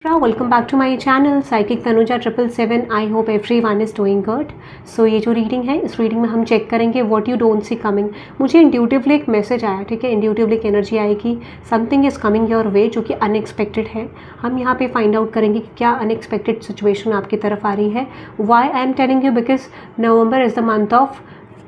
Welcome back to my channel psychic Tanuja 777। I hope everyone is doing good. So ये जो reading है, इस reading में हम चेक करेंगे what you don't see coming. मुझे इंट्यूटिवली एक मैसेज आया, ठीक है, इंट्यूटिवली एक एनर्जी आएगी, समथिंग इज़ कमिंग योर वे जो कि अनएक्सपेक्टेड है। हम यहाँ पे फाइंड आउट करेंगे कि क्या अनएक्सपेक्टेड सिचुएशन आपकी तरफ आ रही है। Why I am telling you, because November is the month of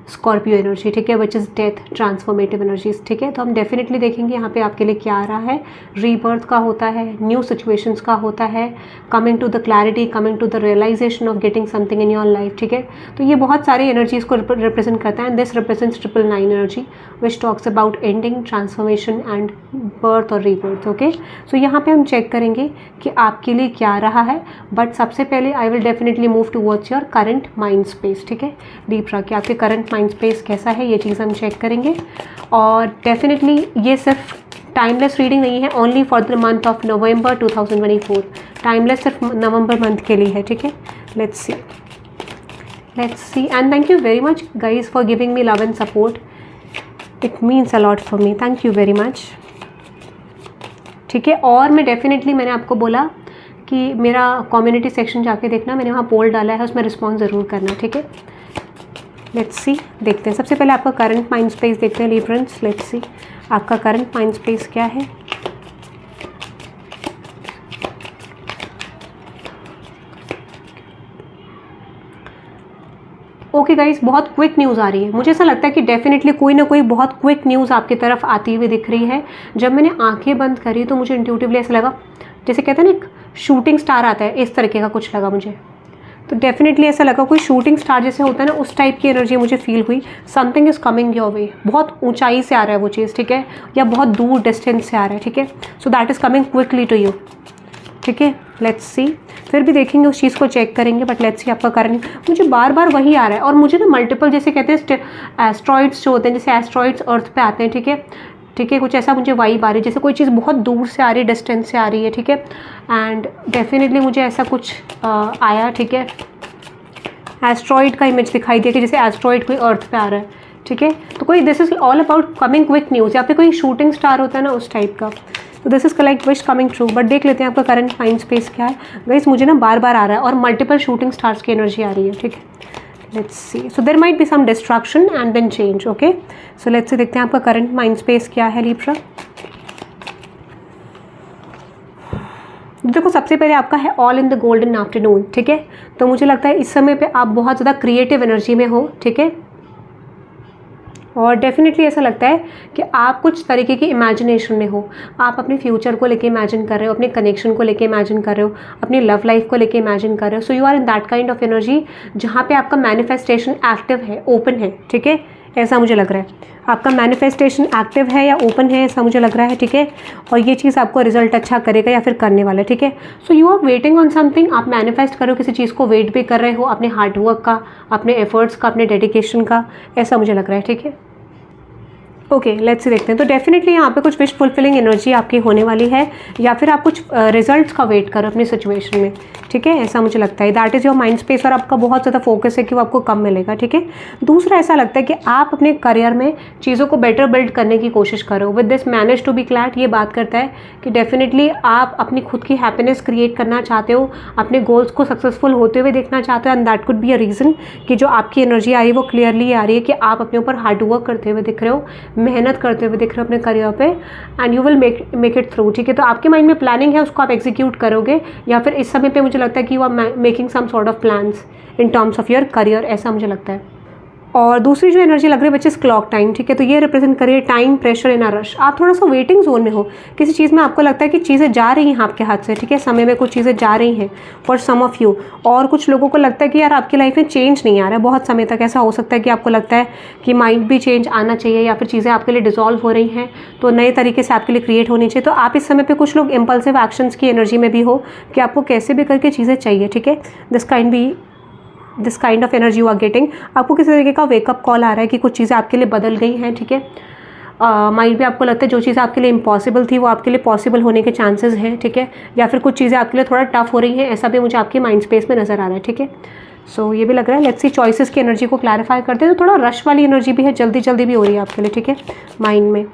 Scorpio energy, ठीक है, which is death, transformative energies, ठीक है। तो हम डेफिनेटली देखेंगे यहाँ पे आपके लिए क्या आ रहा है। रीबर्थ का होता है, न्यू सिचुएशंस का होता है, coming to the clarity, coming to the realization of getting something in your life, ठीक है। तो ये बहुत सारी एनर्जीज को रिप्रेजेंट करता है and this represents 999 energy which talks about ending, transformation and birth और रीबर्थ, ओके। सो यहाँ पे हम चेक करेंगे कि आपके लिए क्या रहा है, बट सबसे पहले I will definitely move towards your current mind space, ठीक है। डीपरा कि आपके करंट माइंड स्पेस कैसा है, ये चीज़ हम चेक करेंगे। और डेफिनेटली ये सिर्फ टाइमलेस रीडिंग नहीं है, only for the month of November 2024। Timeless सिर्फ नवंबर मंथ के लिए है, ठीक है। Let's C and thank you very much guys for giving me love and support. It means a lot for me, thank you very much, ठीक है। और मैं डेफिनेटली, मैंने आपको बोला कि मेरा कम्युनिटी सेक्शन जाके देखना, मैंने वहाँ पोल डाला है, उसमें रिस्पॉन्स ज़रूर करना, ठीक है। लेट्स सी, देखते हैं। सबसे पहले आपका करंट माइंड स्पेस देखते हैं लिब्रंस। लेट्स सी आपका करंट माइंड स्पेस क्या है। ओके गाइस, बहुत क्विक न्यूज़ आ रही है। मुझे ऐसा लगता है कि डेफिनेटली कोई ना कोई बहुत क्विक न्यूज़ आपकी तरफ आती हुई दिख रही है। जब मैंने आंखें बंद करी तो मुझे इंट्यूटिवली ऐसा लगा, जैसे कहते हैं ना एक शूटिंग स्टार आता है, इस तरीके का कुछ लगा मुझे। तो डेफिनेटली ऐसा लगा कोई शूटिंग स्टार जैसे होता है ना, उस टाइप की एनर्जी मुझे फील हुई। समथिंग इज़ कमिंग योर वे, बहुत ऊंचाई से आ रहा है वो चीज़, ठीक है, या बहुत दूर डिस्टेंस से आ रहा है, ठीक है। So that is coming quickly to you, ठीक है। लेट्स सी, फिर भी देखेंगे, उस चीज़ को चेक करेंगे, बट लेट्स सी आपका करंट, मुझे बार बार वही आ रहा है। और मुझे ना मल्टीपल, जैसे कहते हैं एस्ट्रॉइड्स जो होते हैं, जैसे एस्ट्रॉइड्स अर्थ पे आते हैं, ठीक है, ठीक है, कुछ ऐसा मुझे वाइब आ रही है, जैसे कोई चीज़ बहुत दूर से आ रही है, डिस्टेंस से आ रही है, ठीक है। एंड डेफिनेटली मुझे ऐसा कुछ आया, ठीक है। एस्ट्रॉइड का इमेज दिखाई दिया कि जैसे एस्ट्रॉइड कोई अर्थ पे आ रहा है, ठीक है। तो कोई this is all about coming quick news, या फिर कोई शूटिंग स्टार होता है ना, उस टाइप का। तो this is like wish coming true. But देख लेते हैं आपका करंट माइंड स्पेस क्या है। गाइस मुझे ना बार बार आ रहा है और मल्टीपल शूटिंग स्टार्स की एनर्जी आ रही है, ठीक है। Let's see, so there might be some distraction and then change, okay. So let's see, देखते हैं आपका करंट माइंड स्पेस क्या है लिब्रा। देखो, सबसे पहले आपका है all in the golden afternoon, ठीक है। तो मुझे लगता है इस समय पे आप बहुत ज़्यादा क्रिएटिव एनर्जी में हो, ठीक है। और डेफिनेटली ऐसा लगता है कि आप कुछ तरीके की इमेजिनेशन में हो। आप अपने फ्यूचर को लेके इमेजिन कर रहे हो, अपने कनेक्शन को लेके इमेजिन कर रहे हो, अपनी लव लाइफ को लेके इमेजिन कर रहे हो। So you are in that kind of energy जहाँ पे आपका मैनिफेस्टेशन एक्टिव है, ओपन है, ठीक है, ऐसा मुझे लग रहा है। आपका मैनिफेस्टेशन एक्टिव है या ओपन है, ऐसा मुझे लग रहा है, ठीक है। और ये चीज़ आपको रिजल्ट अच्छा करेगा या फिर करने वाला है, ठीक है। So you are waiting on something, आप मैनिफेस्ट करो किसी चीज़ को, वेट भी कर रहे हो अपने हार्डवर्क का, अपने एफर्ट्स का, अपने डेडिकेशन का, ऐसा मुझे लग रहा है, ठीक है। ओके, लेट्स देखते हैं। तो डेफिनेटली यहाँ पे कुछ विश फुलफिलिंग एनर्जी आपकी होने वाली है, या फिर आप कुछ रिजल्ट्स का वेट करो अपनी सिचुएशन में, ठीक है, ऐसा मुझे लगता है। That is your mind space, और आपका बहुत ज़्यादा फोकस है कि वो आपको कम मिलेगा, ठीक है। दूसरा, ऐसा लगता है कि आप अपने करियर में चीज़ों को बेटर बिल्ड करने की कोशिश करो। With this manage to be clat, ये बात करता है कि डेफिनेटली आप अपनी खुद की हैप्पीनेस क्रिएट करना चाहते हो, अपने गोल्स को सक्सेसफुल होते हुए देखना चाहते हो, and that could be a reason कि जो आपकी एनर्जी आ रही है वो क्लियरली आ रही है कि आप अपने ऊपर हार्डवर्क करते हुए दिख रहे हो, मेहनत करते हुए दिख रहे हो अपने करियर पे, and you will make it through, ठीक है। तो आपके माइंड में प्लानिंग है, उसको आप एग्जीक्यूट करोगे, या फिर इस समय पे मुझे लगता है कि you are making some sort of plans in terms of your career, ऐसा मुझे लगता है। और दूसरी जो एनर्जी लग रही है विच इज़ क्लॉक टाइम, ठीक है। तो ये रिप्रेजेंट करिए time, pressure in a rush. आप थोड़ा सा वेटिंग जोन में हो किसी चीज़ में, आपको लगता है कि चीज़ें जा रही हैं आपके हाथ से, ठीक है, समय में कुछ चीज़ें जा रही हैं फॉर सम ऑफ यू। और कुछ लोगों को लगता है कि यार आपकी लाइफ में चेंज नहीं आ रहा है बहुत समय तक। ऐसा हो सकता है कि आपको लगता है कि माइंड भी चेंज आना चाहिए, या फिर चीज़ें आपके लिए डिजॉल्व हो रही हैं, तो नए तरीके से आपके लिए क्रिएट होनी चाहिए। तो आप इस समय पर कुछ लोग इम्पल्सिव एक्शंस की एनर्जी में भी हो कि आपको कैसे भी करके चीज़ें चाहिए, ठीक है। This kind of energy you are getting. आपको किसी तरीके का वेकअप कॉल आ रहा है कि कुछ चीज़ें आपके लिए बदल गई हैं, ठीक है। माइंड भी आपको लगता है जो चीज़ें आपके लिए इम्पॉसिबल थी वो आपके लिए पॉसिबल होने के चांसेस हैं, ठीक है। या फिर कुछ चीज़ें आपके लिए थोड़ा टफ हो रही हैं, ऐसा भी मुझे आपके माइंड स्पेस में नजर आ रहा है, ठीक है। सो ये भी लग रहा है। लेट्स सी, चॉइसेस की एनर्जी को क्लैरिफाई करते हैं। तो थोड़ा रश वाली एनर्जी भी है, जल्दी जल्दी भी हो रही है आपके लिए, ठीक है, माइंड में।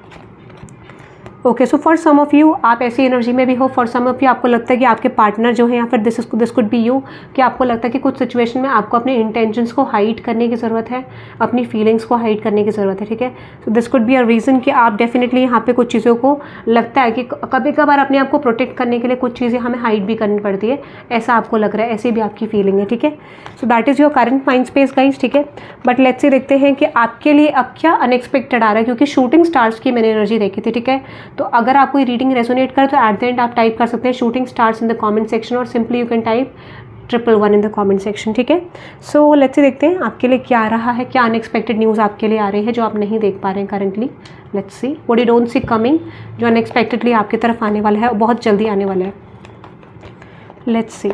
Okay, so for some of you आप ऐसी एनर्जी में भी हो, फॉर सम ऑफ यू आपको लगता है कि आपके पार्टनर जो है, या फिर दिस कुड बी यू, कि आपको लगता है कि कुछ सिचुएशन में आपको अपने इंटेंशंस को हाइड करने की ज़रूरत है, अपनी फीलिंग्स को हाइड करने की ज़रूरत है, ठीक है। So this could be a reason कि आप डेफिनेटली यहाँ पे कुछ चीज़ों को लगता है कि कभी कभार अपने आप को प्रोटेक्ट करने के लिए कुछ चीज़ें हमें हाइड भी करनी पड़ती है, ऐसा आपको लग रहा है, ऐसी भी आपकी फीलिंग है, ठीक है। So that is your current mind space guys, ठीक है। बट लेट्स से देखते हैं कि आपके लिए अब क्या अनएक्सपेक्टेड आ रहा है, क्योंकि शूटिंग स्टार्स की मैंने एनर्जी देखी थी, ठीक है। तो अगर आप कोई रीडिंग रेजोनेट करे तो एट द एंड आप टाइप कर सकते हैं shooting stars in the comment section, और simply you can type 111 in the comment section, ठीक है। सो लेट्स से देखते हैं आपके लिए क्या आ रहा है, क्या अनएक्सपेक्टेड न्यूज़ आपके लिए आ रही है जो आप नहीं देख पा रहे हैं currently. Let's see what you don't see coming, जो अनएक्सपेक्टेडली आपकी तरफ आने वाला है और बहुत जल्दी आने वाला है। लेट्स सी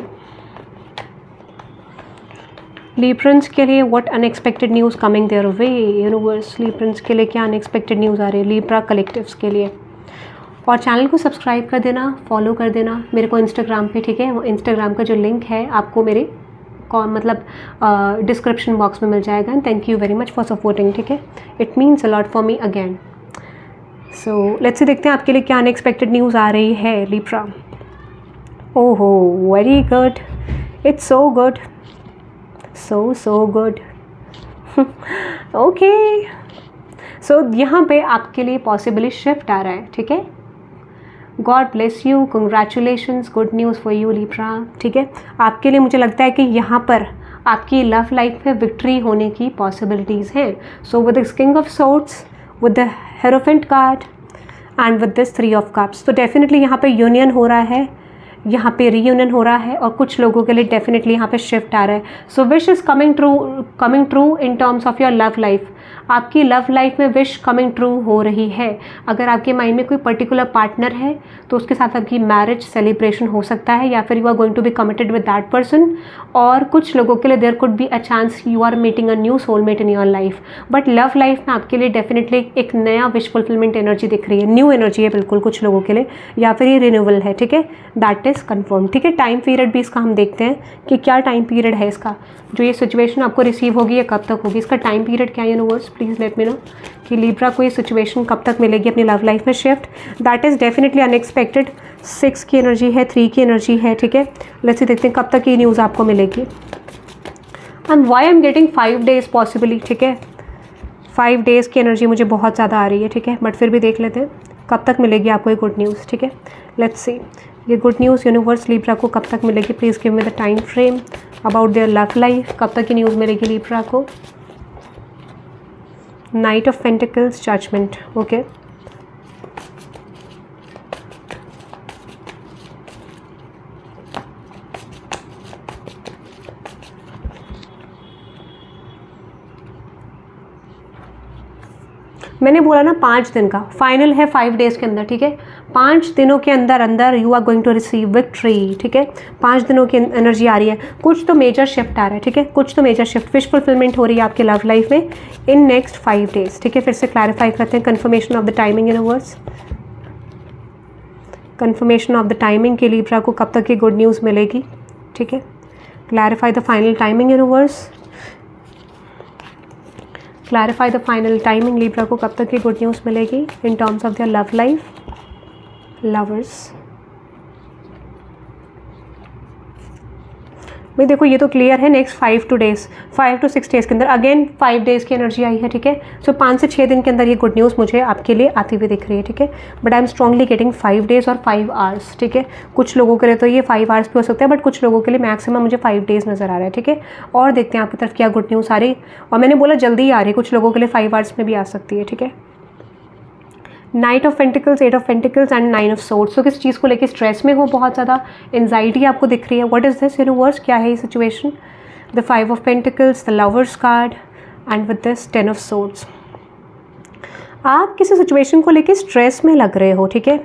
लीब्रंस के लिए what unexpected news coming their way universe. Librans के लिए क्या अनएक्सपेक्टेड न्यूज़ आ रही है लीब्रा कलेक्टिव्स के लिए। और चैनल को सब्सक्राइब कर देना, फॉलो कर देना मेरे को इंस्टाग्राम पे, ठीक है। वो इंस्टाग्राम का जो लिंक है आपको मेरे मतलब डिस्क्रिप्शन बॉक्स में मिल जाएगा। And thank you very much for supporting, ठीक है। It means a lot for me again. So let's say देखते हैं आपके लिए क्या अनएक्सपेक्टेड न्यूज़ आ रही है लिब्रा। ओहो, very good, it's so good, so good. Okay, so यहाँ पे आपके लिए पॉसिबली शिफ्ट आ रहा है, ठीक है। God bless you, congratulations, good news for you Libra, ठीक है। आपके लिए मुझे लगता है कि यहाँ पर आपकी लव लाइफ में विक्ट्री होने की पॉसिबिलिटीज़ हैं। So with this king of swords, with the hierophant card and with this 3 of cups, तो डेफिनेटली यहाँ पे यूनियन हो रहा है, यहाँ पे रीयूनियन हो रहा है, और कुछ लोगों के लिए डेफिनेटली यहाँ पे शिफ्ट आ रहा है। So wish is coming true in terms of your love life. आपकी लव लाइफ में विश कमिंग ट्रू हो रही है। अगर आपके माइंड में कोई पर्टिकुलर पार्टनर है तो उसके साथ आपकी मैरिज सेलिब्रेशन हो सकता है, या फिर you are going to be committed with that person. और कुछ लोगों के लिए there could be a chance you are meeting a new soulmate in your life. But love life में आपके लिए डेफिनेटली एक नया विश फुलफिलमेंट एनर्जी दिख रही है, न्यू एनर्जी है बिल्कुल कुछ लोगों के लिए, या फिर ये रिन्यूअल है, ठीक है। दैट इज़ कन्फर्म, ठीक है। टाइम पीरियड भी इसका हम देखते हैं कि क्या टाइम पीरियड है इसका, जो ये सिचुएशन आपको रिसीव होगी, ये कब तक होगी, इसका टाइम पीरियड क्या है universe, please let me no कि लिब्रा को ये सिचुएशन कब तक मिलेगी अपनी लव लाइफ में shift. That is definitely unexpected. 6 की एनर्जी है, 3 की एनर्जी है, ठीक है। लेट्स से देखते हैं कब तक ये न्यूज़ आपको मिलेगी। And why I am getting 5 days possibly, ठीक है। 5 डेज़ की एनर्जी मुझे बहुत ज़्यादा आ रही है, ठीक है। बट फिर भी देख लेते हैं कब तक मिलेगी आपको ये गुड न्यूज़, ठीक है। लेट्स सी ये गुड न्यूज़ यूनिवर्स लिब्रा को कब तक मिलेगी, please give me the time frame about their love life. कब तक की न्यूज़ मिलेगी लिब्रा को। Knight of pentacles, judgment, okay. मैंने बोला ना 5 दिन का फाइनल है, 5 डेज़ के अंदर, ठीक है। 5 दिनों के अंदर अंदर you are going to receive victory, ठीक है। 5 दिनों की एनर्जी आ रही है। कुछ तो मेजर शिफ्ट आ रहा है, ठीक है। कुछ तो मेजर शिफ्ट, विश फुलफिलमेंट हो रही है आपके लव लाइफ में इन नेक्स्ट 5 डेज़, ठीक है। फिर से क्लैरिफाई करते हैं confirmation of the timing universe. Confirmation of the timing के लिब्रा को कब तक की गुड न्यूज़ मिलेगी, ठीक है। Clarify the final timing universe. Clarify the final timing Libra को कब तक की गुड न्यूज़ मिलेगी इन terms of their love life, lovers. भाई देखो ये तो क्लियर है, नेक्स्ट 5 to 6 डेज़ के अंदर अगेन 5 डेज़ की एनर्जी आई है, ठीक है। सो 5 से 6 दिन के अंदर ये गुड न्यूज़ मुझे आपके लिए आती हुई दिख रही है, ठीक है। But I am strongly getting 5 days और 5 आवर्स, ठीक है। कुछ लोगों के लिए तो ये 5 आवर्स भी हो सकता है, बट कुछ लोगों के लिए मैक्सिमम मुझे 5 डेज़ नज़र आ रहा है, ठीक है। और देखते हैं आपकी तरफ क्या गुड न्यूज़ आ रही, और मैंने बोला जल्दी ही आ रही है, कुछ लोगों के लिए 5 आवर्स में भी आ सकती है, ठीक है। Night of pentacles, 8 of pentacles and 9 of swords. तो किस चीज़ को लेकर स्ट्रेस में हो, बहुत ज़्यादा एंजाइटी आपको दिख रही है। व्हाट इज़ दिस यूनिवर्स, क्या है ये situation. The 5 of pentacles, the lovers card and with this 10 of swords. आप किसी सिचुएशन को लेकर स्ट्रेस में लग रहे हो, ठीक है।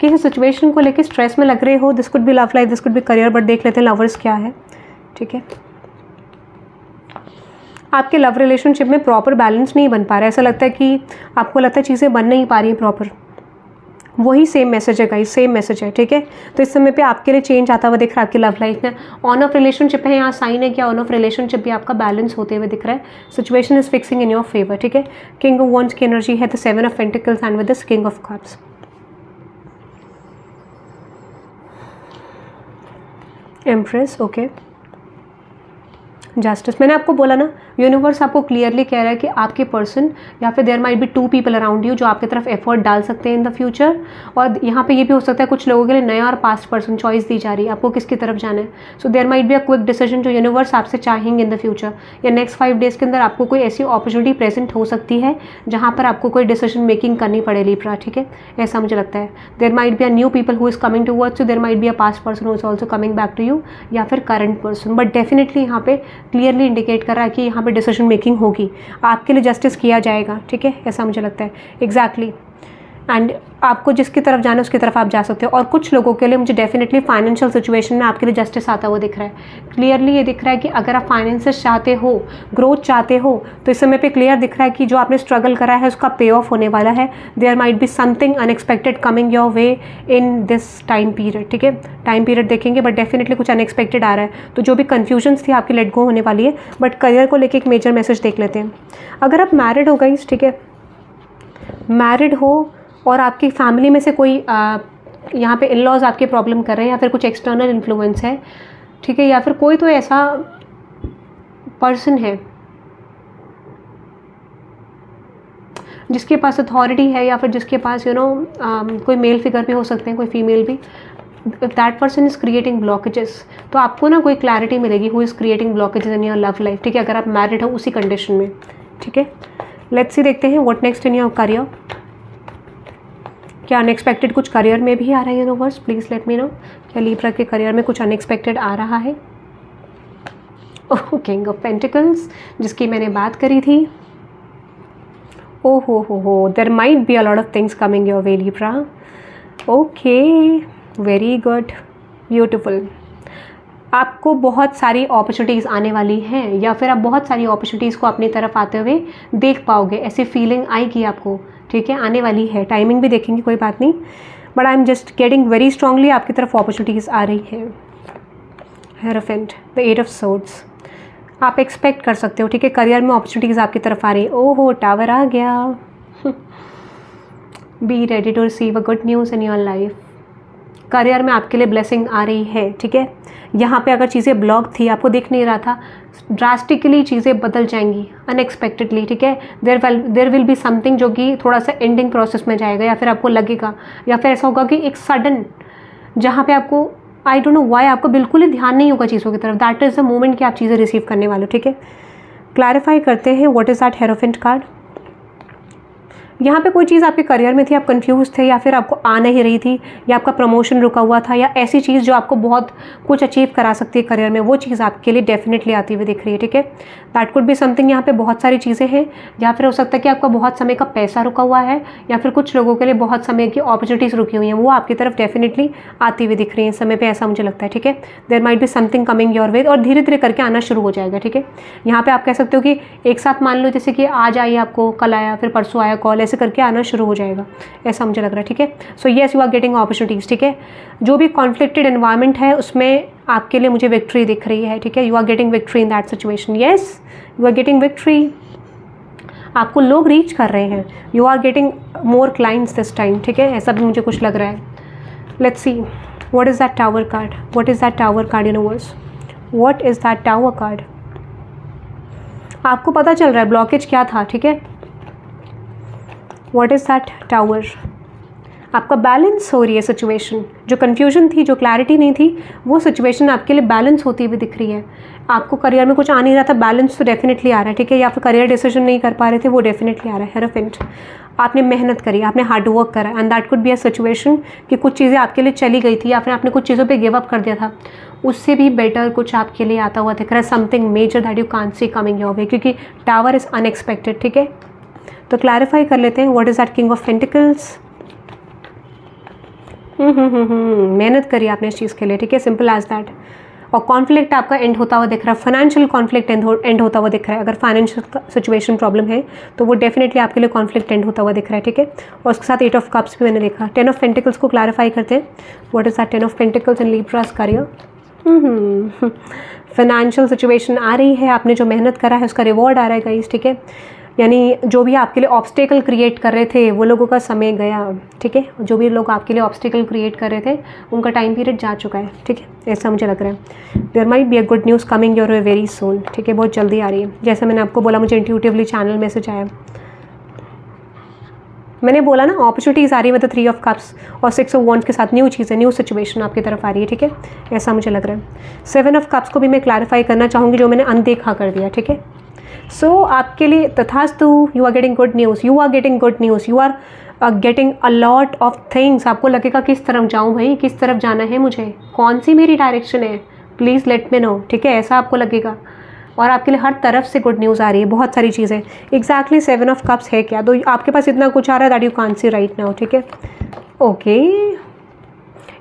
किसी सिचुएशन को लेकर स्ट्रेस में लग रहे हो। This could be love life, this could be career, but देख लेते हैं लवर्स क्या है, ठीक है। आपके लव रिलेशनशिप में प्रॉपर बैलेंस नहीं बन पा रहा है। ऐसा लगता है कि आपको लगता है चीज़ें बन नहीं पा रही हैं प्रॉपर। वही सेम मैसेज है गाइस, सेम मैसेज है, ठीक है। तो इस समय पे आपके लिए चेंज आता हुआ दिख रहा है आपकी लव लाइफ में। ऑन ऑफ रिलेशनशिप है, यहाँ साइन है कि ऑन ऑफ रिलेशनशिप भी आपका बैलेंस होते हुए दिख रहा है। Situation is fixing in your favour, ठीक है। किंग ऑफ वॉन्ड्स की एनर्जी है, the 7 of pentacles and with the king of cups. Empress, okay. Justice, मैंने आपको बोला ना, यूनिवर्स आपको क्लियरली कह रहा है कि आपके पर्सन या फिर there might be 2 people around you जो आपकी तरफ एफर्ट डाल सकते हैं इन द फ्यूचर। और यहाँ पे ये भी हो सकता है कुछ लोगों के लिए नया और पास्ट पर्सन चॉइस दी जा रही है, आपको किसकी तरफ जाना है। So there might be a quick decision जो यूनिवर्स आपसे चाहेंगे इन द फ्यूचर, या नेक्स्ट 5 डेज के अंदर आपको कोई ऐसी अपॉर्चुनिटी प्रेजेंट हो सकती है जहाँ पर आपको कोई डिसीजन मेकिंग करनी पड़े लिब्रा, ठीक है, ऐसा मुझे लगता है। There might be a new people who is coming towards you, there might be a past person who is also coming back to you, या फिर करंट पर्सन, बट डेफिनेटली यहाँ पे क्लियरली इंडिकेट कर रहा है कि यहाँ पे डिसीजन मेकिंग होगी, आपके लिए जस्टिस किया जाएगा, ठीक है, ऐसा मुझे लगता है एग्जैक्टली। एंड आपको जिसकी तरफ जाना है उसकी तरफ आप जा सकते हो। और कुछ लोगों के लिए मुझे डेफिनेटली फाइनेंशियल सिचुएशन में आपके लिए जस्टिस आता हुआ दिख रहा है। क्लियरली ये दिख रहा है कि अगर आप फाइनेंसेस चाहते हो, ग्रोथ चाहते हो, तो इस समय पे क्लियर दिख रहा है कि जो आपने स्ट्रगल करा है उसका पे ऑफ होने वाला है। There might be something unexpected coming your way in this time period, ठीक है, टाइम पीरियड देखेंगे बट डेफिनेटली कुछ अनएक्सपेक्टेड आ रहा है। तो जो भी कन्फ्यूजन्स थी आपकी लेट गो होने वाली है। बट करियर को लेकर एक मेजर मैसेज देख लेते हैं। अगर आप मैरिड हो गई, ठीक है, मैरिड हो और आपकी फैमिली में से कोई यहाँ पे इन-लॉज आपके प्रॉब्लम कर रहे हैं, या फिर कुछ एक्सटर्नल इन्फ्लुएंस है, ठीक है, या फिर कोई तो ऐसा पर्सन है जिसके पास अथॉरिटी है, या फिर जिसके पास कोई मेल फिगर भी हो सकते हैं, कोई फीमेल भी, if that person is creating blockages, तो आपको ना कोई क्लैरिटी मिलेगी who is creating blockages in your love life, ठीक है, अगर आप मैरिड हो उसी कंडीशन में, ठीक है। लेट्स सी, देखते हैं what next in your career. क्या अनएक्सपेक्टेड कुछ करियर में भी आ रहा है universe, please let me no. क्या लिब्रा के करियर में कुछ अनएक्सपेक्टेड आ रहा है? ओह, किंग ऑफ पेंटिकल्स, जिसकी मैंने बात करी थी। ओह हो, there might be a lot of things coming your way Libra. Okay, very good, beautiful. आपको बहुत सारी अपॉर्चुनिटीज़ आने वाली हैं, या फिर आप बहुत सारी अपॉर्चुनिटीज़ को अपनी तरफ आते हुए देख पाओगे, ऐसी फीलिंग आएगी आपको, ठीक है, आने वाली है। टाइमिंग भी देखेंगे, कोई बात नहीं, but I am just getting very strongly आपकी तरफ अपॉर्चुनिटीज़ आ रही है। हेरोफेंट, द 8 ऑफ सोर्ड्स, आप एक्सपेक्ट कर सकते हो, ठीक है, करियर में अपॉर्चुनिटीज़ आपकी तरफ आ रही है। ओहो, टावर आ गया। Be ready to receive a good news in your life. Career में आपके लिए ब्लेसिंग आ रही है, ठीक है। यहाँ पे अगर चीज़ें ब्लॉक थी, आपको दिख नहीं रहा था, ड्रास्टिकली चीज़ें बदल जाएंगी अनएक्सपेक्टेडली, ठीक है। देयर विल बी समथिंग जो कि थोड़ा सा एंडिंग प्रोसेस में जाएगा, या फिर आपको लगेगा, या फिर ऐसा होगा कि एक सडन, जहाँ पे आपको आई डोंट नो व्हाई आपको बिल्कुल ही ध्यान नहीं होगा चीज़ों की तरफ, दैट इज़ द मोमेंट कि आप चीज़ें रिसीव करने वाले हो, ठीक है। क्लैरिफाई करते हैं what is that hierophant card. यहाँ पे कोई चीज़ आपके करियर में थी, आप कंफ्यूज थे, या फिर आपको आ नहीं रही थी, या आपका प्रमोशन रुका हुआ था, या ऐसी चीज़ जो आपको बहुत कुछ अचीव करा सकती है करियर में, वो चीज़ आपके लिए डेफिनेटली आती हुई दिख रही है, ठीक है। दैट कुड बी समथिंग, यहाँ पे बहुत सारी चीज़ें हैं, या फिर हो सकता है कि आपका बहुत समय का पैसा रुका हुआ है, या फिर कुछ लोगों के लिए बहुत समय की अपॉर्चुनिटीज़ रुकी हुई हैं, वो आपकी तरफ डेफिनेटली आती हुई दिख रही है समय पर, ऐसा मुझे लगता है, ठीक है। There might be something coming your way, और धीरे धीरे करके आना शुरू हो जाएगा, ठीक है। यहाँ पर आप कह सकते हो कि एक साथ मान लो जैसे कि आज आई आपको, कल आया, फिर परसों आया कॉल, ऐसे करके आना शुरू हो जाएगा, ऐसा मुझे लग रहा है, ठीक है। So yes, you are getting opportunities, ठीक है। जो भी कॉन्फ्लिक्टेड एनवायरनमेंट है उसमें आपके लिए मुझे विक्ट्री दिख रही है, ठीक है। You are getting victory in that situation, yes, you are getting victory. आपको लोग रीच कर रहे हैं, you are getting more clients this time, ठीक है, ऐसा भी मुझे कुछ लग रहा है। Let's see what is that tower card, what is that tower card universe, what is that tower card. आपको पता चल रहा है ब्लॉकेज क्या था, ठीक है। व्हाट इज़ दैट टावर, आपका बैलेंस हो रही है सिचुएशन, जो कन्फ्यूजन थी, जो क्लैरिटी नहीं थी, वो सिचुएशन आपके लिए बैलेंस होती हुई दिख रही है। आपको करियर में कुछ आ नहीं रहा था, बैलेंस तो डेफिनेटली आ रहा है, ठीक है। या फिर करियर डिसीजन नहीं कर पा रहे थे, वो डेफिनेटली आ रहा है। हेरोफेंट, आपने मेहनत करी, आपने हार्ड वर्क करा, and that could be a situation कि कुछ चीज़ें आपके लिए चली गई थी, या फिर आपने कुछ चीज़ों पे गिव अप कर दिया था, उससे भी बेटर कुछ आपके लिए आता हुआ दिख रहा है, something major that you can't see coming your way, क्योंकि टावर इज़ अनएक्सपेक्टेड, ठीक है। तो क्लैरिफाई कर लेते हैं what is that king of pentacles. मेहनत करी आपने इस चीज़ के लिए, ठीक है, सिंपल एज दैट। और कॉन्फ्लिक्ट आपका एंड होता हुआ दिख रहा है, फाइनेंशियल कॉन्फ्लिक्ट एंड होता हुआ दिख रहा है। अगर फाइनेंशियल सिचुएशन प्रॉब्लम है तो वो डेफिनेटली आपके लिए कॉन्फ्लिक्ट एंड होता हुआ दिख रहा है, ठीक है। और उसके साथ 8 ऑफ कप्स भी मैंने देखा। 10 ऑफ पेंटिकल्स को क्लैरिफाई करते हैं, what is that 10 of pentacles in Libra's career. Financial situation आ रही है, आपने जो मेहनत करा है उसका रिवॉर्ड आ रहा है गाइस, ठीक है। यानी जो भी आपके लिए ऑब्स्टेकल क्रिएट कर रहे थे वो लोगों का समय गया, ठीक है। जो भी लोग आपके लिए ऑब्स्टेकल क्रिएट कर रहे थे उनका टाइम पीरियड जा चुका है, ठीक है, ऐसा मुझे लग रहा है। There might be a good news coming your way very soon, ठीक है, बहुत जल्दी आ रही है। जैसे मैंने आपको बोला, मुझे इंट्यूटिवली चैनल मैसेज आया, मैंने बोला ना अपॉर्चुनिटीज़ आ रही है मतलब 3 ऑफ कप्स और 6 ऑफ वॉन्ड्स के साथ न्यू चीज़ें, न्यू सिचुएशन आपकी तरफ आ रही है, ठीक है, ऐसा मुझे लग रहा है। 7 ऑफ कप्स को भी मैं क्लैरिफाई करना चाहूँगी जो मैंने अनदेखा कर दिया, ठीक है। सो आपके लिए तथास्तु, you are getting good news, you are getting good news, you are getting a lot of things. आपको लगेगा किस तरफ जाऊँ भाई, किस तरफ जाना है मुझे, कौन सी मेरी डायरेक्शन है, प्लीज़ लेट मी नो, ठीक है, ऐसा आपको लगेगा। और आपके लिए हर तरफ से गुड न्यूज़ आ रही है, बहुत सारी चीज़ें। एग्जैक्टली 7 ऑफ कप्स है क्या, तो आपके पास इतना कुछ आ रहा है that you can't C right now, ठीक है। ओके,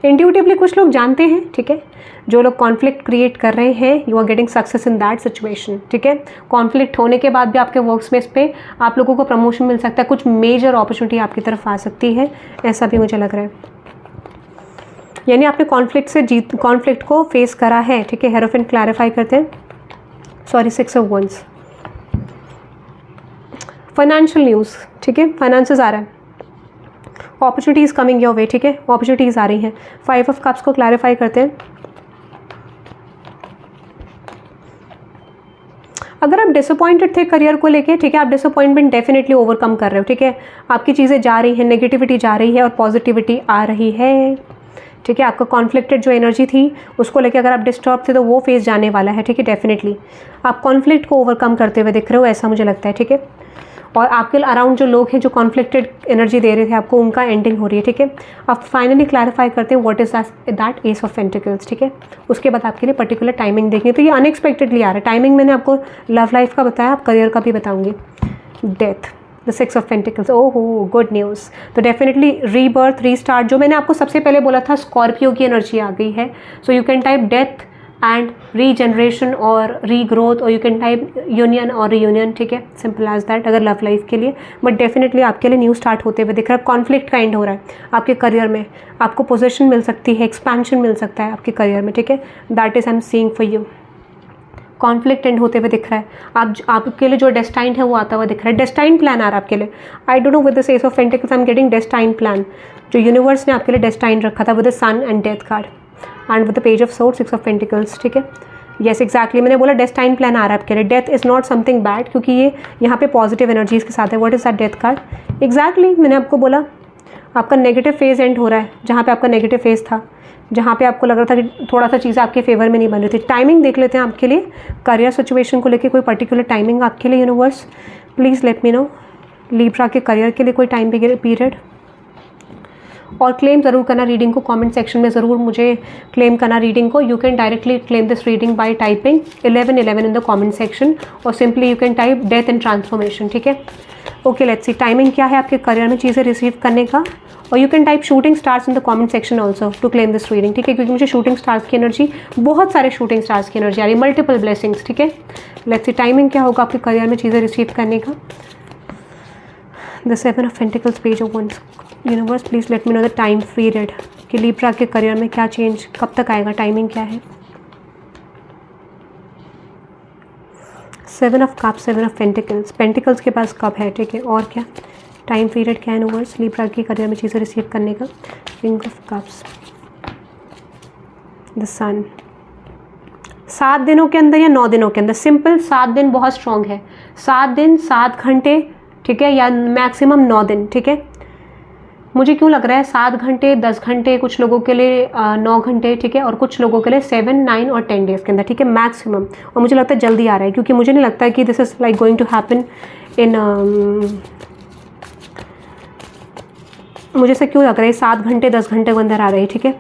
इंट्यूटिवली कुछ लोग जानते हैं, ठीक है, जो लोग कॉन्फ्लिक्ट क्रिएट कर रहे हैं, you are getting success in that situation, ठीक है। कॉन्फ्लिक्ट होने के बाद भी आपके वर्क स्पेस पे आप लोगों को प्रमोशन मिल सकता है, कुछ मेजर अपॉर्चुनिटी आपकी तरफ आ सकती है, ऐसा भी मुझे लग रहा है। यानी आपने कॉन्फ्लिक्ट को फेस करा है, ठीक है। हेरोफेंट क्लैरिफाई करते हैं, sorry 6 of wands. Financial news, ठीक है, फाइनेंसेस आ रहा है, अपॉर्चुनिटीज़ कमिंग योर वे, ठीक है, अपॉर्चुनिटीज़ आ रही हैं। 5 ऑफ कप्स को क्लैरिफाई करते हैं। अगर आप डिसअपॉइंटेड थे करियर को लेके, ठीक है, आप डिसअपॉइंटमेंट डेफिनेटली ओवरकम कर रहे हो, ठीक है, आपकी चीज़ें जा रही हैं, नेगेटिविटी जा रही है और पॉजिटिविटी आ रही है, ठीक है। आपका कॉन्फ्लिक्टेड जो एनर्जी थी उसको लेके अगर आप डिस्टर्ब थे तो वो फेज जाने वाला है, ठीक है, डेफिनेटली आप कॉन्फ्लिक्ट को ओवरकम करते हुए दिख रहे हो, ऐसा मुझे लगता है, ठीक है। और आपके अराउंड जो लोग हैं जो कॉन्फ्लिक्टेड एनर्जी दे रहे थे आपको, उनका एंडिंग हो रही है, ठीक है। आप फाइनली क्लैरिफाई करते हैं what is that S of pentacles, ठीक है। उसके बाद आपके लिए पर्टिकुलर टाइमिंग देखनी, तो ये अनएक्सपेक्टेडली आ रहा है टाइमिंग। मैंने आपको लव लाइफ का बताया, आप करियर का भी बताऊंगी। डेथ, द 6 ऑफ पेंटिकल्स, ओहो गुड न्यूज़। तो डेफिनेटली रीबर्थ, रीस्टार्ट, जो मैंने आपको सबसे पहले बोला था स्कॉर्पियो की एनर्जी आ गई है। So you can type death and regeneration और रीग्रोथ, और यू कैन टाइप यूनियन और रीयूनियन, ठीक है, सिंपल एज दैट अगर लव लाइफ के लिए। बट डेफिनेटली आपके लिए न्यू स्टार्ट होते हुए दिख रहा है, कॉन्फ्लिक्ट का एंड हो रहा है आपके करियर में, आपको पोजीशन मिल सकती है, एक्सपेंशन मिल सकता है आपके करियर में, ठीक है, that is I am seeing for you. Conflict and होते हुए दिख रहा है, आपके लिए जो डेस्टाइंड है वो आता हुआ दिख रहा है, डेस्टाइंड प्लान आ रहा है आपके लिए। I don't know with the ace of pentacles I am getting destined plan, जो यूनिवर्स ने आपके लिए डेस्टाइंड रखा था with the sun and death card and with the page of sword, 6 of pentacles, ठीक है। यस एग्जैक्टली, मैंने बोला डेस्टाइंड प्लान आ रहा है आपके लिए। Death is not something bad, क्योंकि ये यहाँ पे पॉजिटिव एनर्जीज के साथ है। What is that death card, exactly मैंने आपको बोला आपका नेगेटिव फेज एंड हो रहा है, जहाँ पे आपका नेगेटिव फेज था, जहाँ पे आपको लग रहा था कि थोड़ा सा चीज़ें आपके फेवर में नहीं बन रही थी। टाइमिंग देख लेते हैं आपके लिए, करियर सिचुएशन को लेके कोई पर्टिकुलर टाइमिंग आपके लिए universe, please let me no. Libra के करियर के लिए कोई टाइम पीरियड, और क्लेम ज़रूर करना रीडिंग को, कमेंट सेक्शन में ज़रूर मुझे क्लेम करना रीडिंग को। You can directly claim this reading by typing 1111 in the comment section, और simply you can type death and transformation, ठीक है। ओके लेट्स सी टाइमिंग क्या है आपके करियर में चीज़ें रिसीव करने का, और you can type shooting stars in the comment section also to claim this reading, ठीक है, क्योंकि मुझे शूटिंग स्टार्स की एनर्जी, बहुत सारे शूटिंग स्टार्स की एनर्जी आ रही है, मल्टीपल ब्लेसिंग्स, ठीक है। लेट्स सी टाइमिंग क्या होगा आपके करियर में चीज़ें रिसीव करने का। The 7 of pentacles, page of wands, universe please let me know the time period कि लीब्रा के करियर में क्या चेंज कब तक आएगा, टाइमिंग क्या है। 7 of cups, 7 of pentacles, pentacles के पास कप है, ठीक है, और क्या टाइम पीरियड क्या है यूनिवर्स लीब्रा के करियर में चीज़ें रिसीव करने का। किंग ऑफ कप्स, द सन, 7 दिनों के अंदर या 9 दिनों के अंदर, सिंपल 7 दिन बहुत स्ट्रॉन्ग है, 7 दिन 7 घंटे, ठीक है, या मैक्सिमम 9 दिन, ठीक है। मुझे क्यों लग रहा है 7 घंटे 10 घंटे, कुछ लोगों के लिए 9 घंटे, ठीक है, और कुछ लोगों के लिए 7, 9 और 10 डेज़ के अंदर, ठीक है, मैक्सिमम। और मुझे लगता है जल्दी आ रहा है, क्योंकि मुझे नहीं लगता है कि this is like going to happen in, मुझे से क्यों लग रहा है 7 घंटे 10 घंटे के अंदर आ रही है, ठीक है,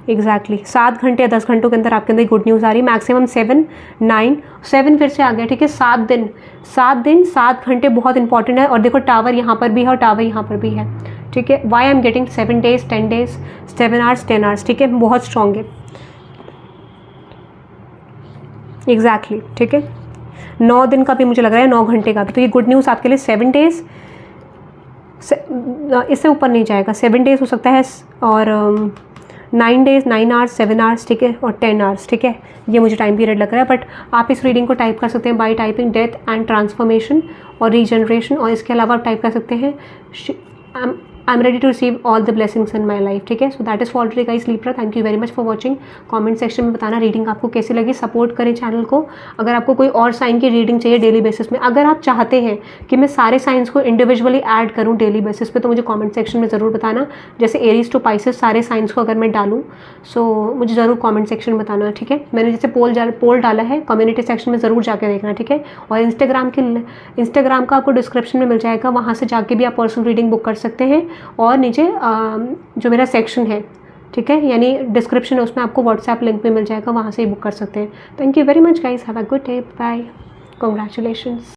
एग्जैक्टली 7 घंटे या 10 घंटों के अंदर आपके अंदर गुड न्यूज़ आ रही है। मैक्सिमम 7, 9, 7 फिर से आ गया, ठीक है, 7 दिन 7 घंटे बहुत इंपॉर्टेंट है। और देखो टावर यहाँ पर भी है और टावर यहाँ पर भी है, ठीक है। Why I am getting 7 days 10 days 7 hours 10 hours, ठीक है, बहुत स्ट्रॉन्ग है, एग्जैक्टली, ठीक है। 9 दिन का भी मुझे लग रहा है, 9 घंटे का भी, तो ये गुड न्यूज़ आपके लिए 7 डेज, इससे ऊपर नहीं जाएगा, 7 डेज हो सकता है, और 9 डेज़ 9 आवर्स 7 आवर्स, ठीक है, और 10 आवर्स, ठीक है, ये मुझे टाइम पीरियड लग रहा है। बट आप इस रीडिंग को टाइप कर सकते हैं by typing death and transformation और रीजनरेशन, और इसके अलावा आप टाइप कर सकते हैं I am ready to receive all the blessings in my life, ठीक है। So that is for today guys Libra. Thank you very much for watching. Comment section में बताना रीडिंग आपको कैसी लगी, सपोर्ट करें चैनल को। अगर आपको कोई और साइन की रीडिंग चाहिए डेली बेसिस में, अगर आप चाहते हैं कि मैं सारे साइंस को इंडिविजुअली ऐड करूँ डेली बेसिस पे, तो मुझे कमेंट सेक्शन में ज़रूर बताना। जैसे एरीज टू पाइसेस सारे साइंस को अगर मैं डालूँ, सो मुझे ज़रूर कमेंट सेक्शन में बताना, ठीक है। मैंने जैसे पोल डाला है, कम्युनिटी सेक्शन में ज़रूर जाके देखना, ठीक है। और इंस्टाग्राम का आपको डिस्क्रिप्शन में मिल जाएगा, वहाँ से जाके भी आप पर्सनल रीडिंग बुक कर सकते हैं। और नीचे जो मेरा सेक्शन है, ठीक है, यानी डिस्क्रिप्शन है, उसमें आपको व्हाट्सएप लिंक भी मिल जाएगा, वहाँ से ही बुक कर सकते हैं। Thank you very much guys, have a good day, bye, congratulations.